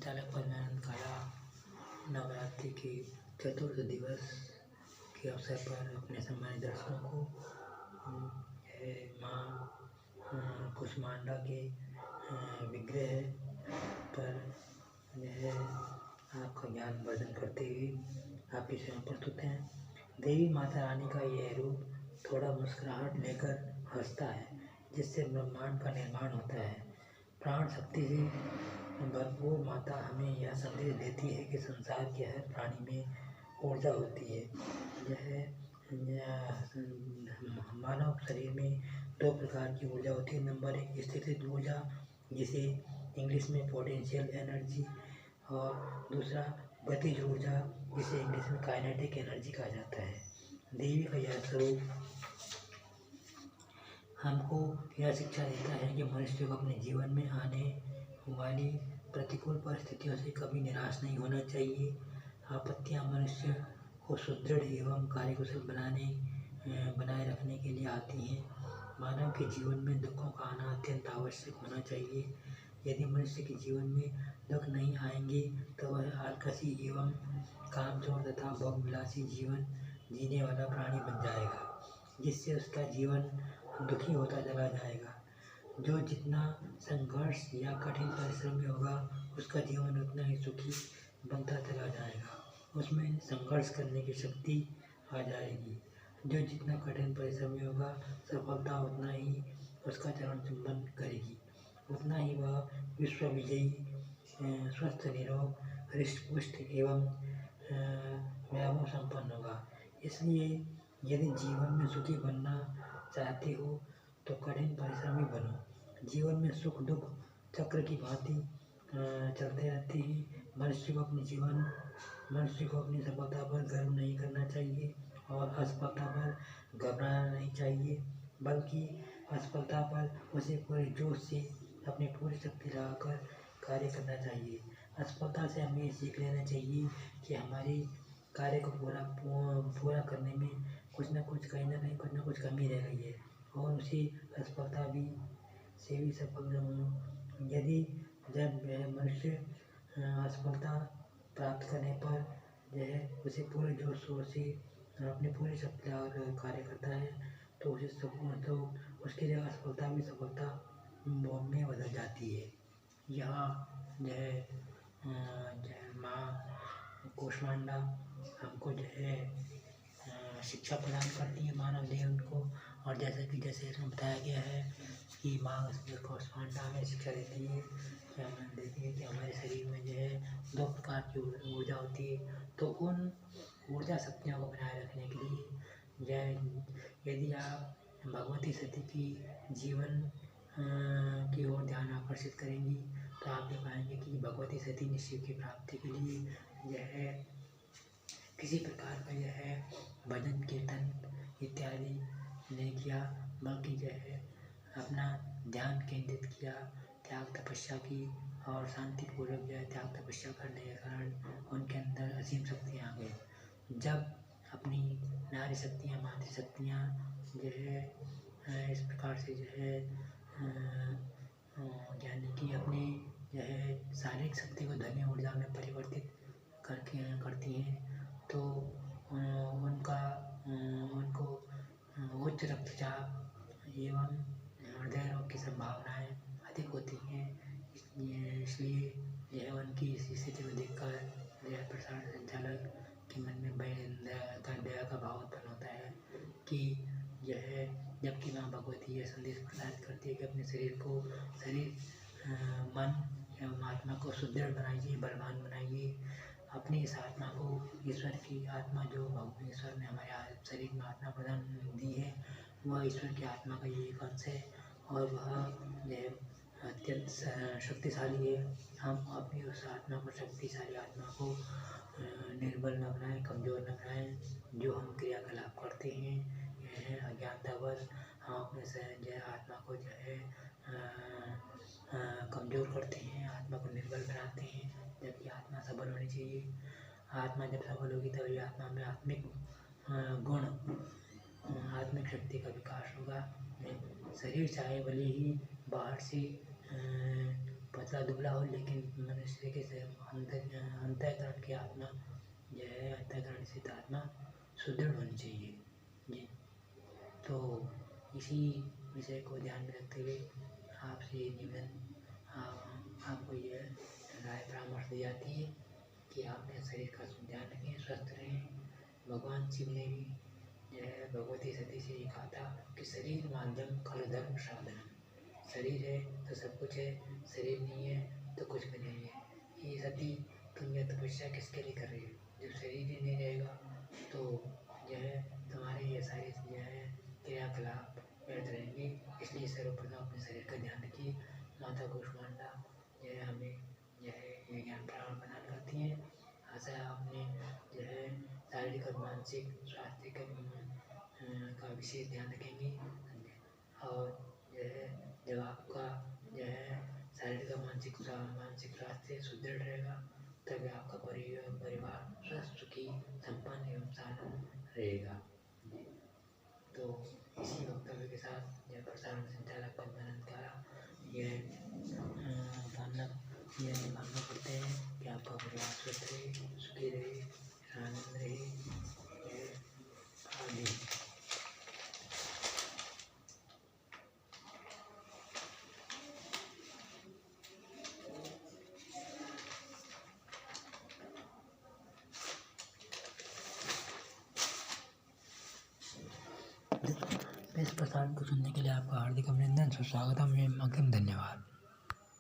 संचालक परमानंद काला नवरात्रि के चतुर्थ दिवस के अवसर पर अपने सम्मानित दर्शकों को माँ कुष्मांडा के विग्रह पर आपका ज्ञान वर्धन करते हुए आपके सामने प्रस्तुत हैं। देवी माता रानी का यह रूप थोड़ा मुस्कुराहट लेकर हंसता है, जिससे ब्रह्मांड का निर्माण होता है। प्राण शक्ति से भरपूर माता हमें यह संदेश देती है कि संसार के हर प्राणी में ऊर्जा होती है। मानव शरीर में दो प्रकार की ऊर्जा होती है। नंबर 1 स्थितिज ऊर्जा, जिसे इंग्लिश में पोटेंशियल एनर्जी, और दूसरा गतिज ऊर्जा, जिसे इंग्लिश में काइनेटिक एनर्जी कहा जाता है। देवी का यह स्वरूप हमको यह शिक्षा देता है कि मनुष्य को अपने जीवन में आने वाली प्रतिकूल परिस्थितियों से कभी निराश नहीं होना चाहिए। आपत्तियां मनुष्य को सुदृढ़ एवं कार्यकुशल बनाए रखने के लिए आती हैं। मानव के जीवन में दुखों का आना अत्यंत आवश्यक होना चाहिए। यदि मनुष्य के जीवन में दुख नहीं आएंगे तो वह आलसी एवं कामचोर तथा भोगविलासी जीवन जीने वाला प्राणी बन जाएगा, जिससे उसका जीवन दुखी होता चला जाएगा। जो जितना संघर्ष या कठिन परिश्रम में होगा, उसका जीवन उतना ही सुखी बनता चला जाएगा। उसमें संघर्ष करने की शक्ति आ जाएगी। जो जितना कठिन परिश्रम में होगा, सफलता उतना ही उसका चरण चुंबन करेगी, उतना ही वह विश्व विजयी, स्वस्थ, निरोग, हृष्ट-पुष्ट एवं वैभव संपन्न होगा। इसलिए यदि जीवन में सुखी बनना चाहते हो तो कठिन परिश्रमी बनो। जीवन में सुख दुख चक्र की भांति चलते रहते हैं। मनुष्य को अपनी सफलता पर गर्व नहीं करना चाहिए और असफलता पर घबराना नहीं चाहिए, बल्कि असफलता पर उसे पूरे जोश से अपनी पूरी शक्ति लगाकर कार्य करना चाहिए। असफलता से हमें सीख लेना चाहिए कि हमारे कार्य को पूरा करने में कुछ न कुछ, कहीं ना कहीं कुछ न कुछ कमी रह गई है, और उसी असफलता से भी सफल यदि जब मनुष्य असफलता प्राप्त करने पर उसे पूरे जोश शोर से अपनी पूरी शक्ति लगाकर कार्य करता है, तो उसके लिए असफलता भी सफलता में बदल जाती है। यहाँ माँ कुष्मांडा हमको शिक्षा प्रदान करती है, मानव जीवन को। और जैसे इसमें बताया गया है कि माँ कुष्मांडा हमें शिक्षा देती है कि हमारे शरीर में दो प्रकार की ऊर्जा होती है। तो उन ऊर्जा शक्तियों को बनाए रखने के लिए यदि आप भगवती सती की जीवन की ओर ध्यान आकर्षित करेंगी, तो आप ये पाएंगे कि भगवती सती ने शिव की प्राप्ति के लिए किसी प्रकार का भजन कीर्तन इत्यादि नहीं किया, बल्कि अपना ध्यान केंद्रित किया, त्याग तपस्या की, और शांतिपूर्वक त्याग तपस्या करने के कारण उनके अंदर असीम शक्तियाँ आ गई। जब अपनी नारी शक्तियाँ, मातृशक्तियाँ इस प्रकार से यानी कि अपनी शारीरिक शक्ति को धन्य ऊर्जा में परिवर्तित करती हैं, तो उनको उच्च रक्तचाप एवं हृदय रोग की संभावनाएं अधिक होती हैं। इसलिए उनकी इस स्थिति को देखकर प्रसाद संचालक के मन में दया का भाव उत्पन्न होता है कि जबकि माँ भगवती यह संदेश प्रदान करती है कि अपने शरीर मन एवं आत्मा को सुदृढ़ बनाइए, बलवान बनाइए। अपनी इस आत्मा को, ईश्वर की आत्मा जो भगवान ईश्वर ने हमारे शरीर में आत्मा प्रदान दी है, वह ईश्वर की आत्मा का एक अंश है और वह अत्यंत शक्तिशाली है। हम अपनी उस आत्मा को, शक्तिशाली आत्मा को निर्बल न बनाएं, कमज़ोर न बनाएं। जो हम क्रियाकलाप करते हैं अज्ञानतावश हम अपने आत्मा को कमज़ोर करते हैं, आत्मा को निर्बल बनाते हैं, जबकि आत्मा सबल होनी चाहिए। आत्मा जब सबल होगी तभी आत्मा में आत्मिक गुण, आत्मिक शक्ति का विकास होगा। शरीर चाहे भले ही बाहर से पतला दुबला हो, लेकिन मनुष्य के अंतःकरण की आत्मा जो है, अंतःकरण स्थित आत्मा सुदृढ़ होनी चाहिए जी। तो इसी विषय को ध्यान में रखते हुए आपसे ये निवेदन, आपको ये राय परामर्श दी जाती है कि आपने शरीर का ध्यान रखें, स्वस्थ रहें। भगवान शिव ने भी जो है भगवती सती से ये कहा था कि शरीर माध्यम खलु धर्म साधनम। शरीर है तो सब कुछ है, शरीर नहीं है तो कुछ भी नहीं है। ये सती तुम यह तपस्या किसके लिए कर रही हो? जब शरीर ही नहीं रहेगा तो जो है तुम्हारे ये सारी जो है क्रियाकलाप व्यर्थ रहेंगे। इसलिए सर्वप्रथम अपने शरीर का ध्यान रखिए। माता कूष्मांडा जो है हमें जो है ये ज्ञान प्रदान करती हैं। आशा है आपने जो है शारीरिक और मानसिक स्वास्थ्य का विशेष ध्यान रखेंगे। और जो है जब आपका जो है शारीरिक और मानसिक स्वास्थ्य सुदृढ़ रहेगा, तभी आपका परिवार स्वस्थ, सुखी, संपन्न एवं शांत रहेगा। तो इसी वक्तव्य के साथ यह प्रसारण संचालक पद्मानंद का यह कामना करते हैं कि आपका परिवार स्वस्थ रहे, सुखी रहे, आनंद रहे आदि। इस प्रसारण को सुनने के लिए आपका हार्दिक अभिनंदन, सुस्वागतम एवं अग्रिम धन्यवाद।